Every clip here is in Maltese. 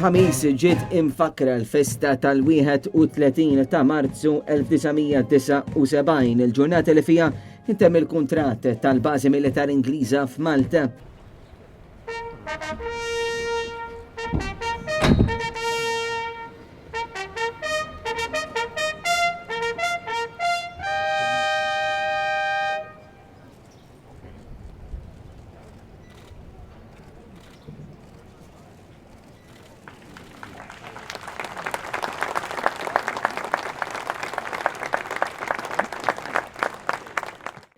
Il-ħamis ġiet imfakra l-festa tal-31 ta' Marzu 1979, il-ġurnata li fija intemm il-kuntratt tal-bażi militari Ingliża f'Malta.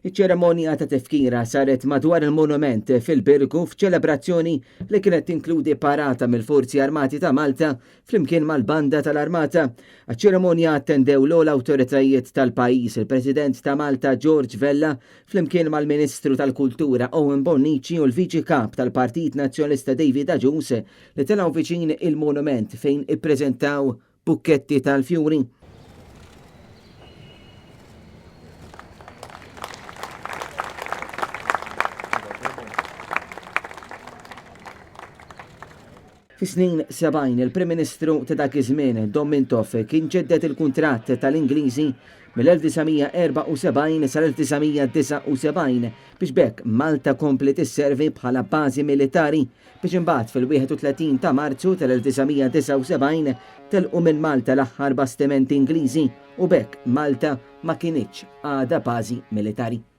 Iċ-ċeremonja ta' tifkira saret madwar il-monument fil-Birgu f'ċelebrazzjoni li kienet tinkludi parata mill-Forzi Armati ta' Malta flimkien mal-Banda tal-Armata. Għaċ-ċeremonja attendew l-awtoritajiet tal-pajjiż il-President ta' Malta George Vella flimkien mal-Ministru tal-Kultura Owen Bonnici u l-Viċi Kap tal-Partit Nazzjonalista David Agius li telgħu viċin il-monument fejn ippreżentaw bukketti tal-fjuri. Fis-snin 70 il-Prim Ministru ta' dak iż-żmien Don Mintoff kien ġeddet il-kuntratt tal-Ingliżi mill-1974 sal-1979 biex bekk Malta komplet isservi bħala bażi militari biex imbagħad fil-31 ta' Marzu tal-1979 telqu minn Malta l-aħħar bastimenti Ingliżi u bekk Malta ma kienitx għadha bażi militari.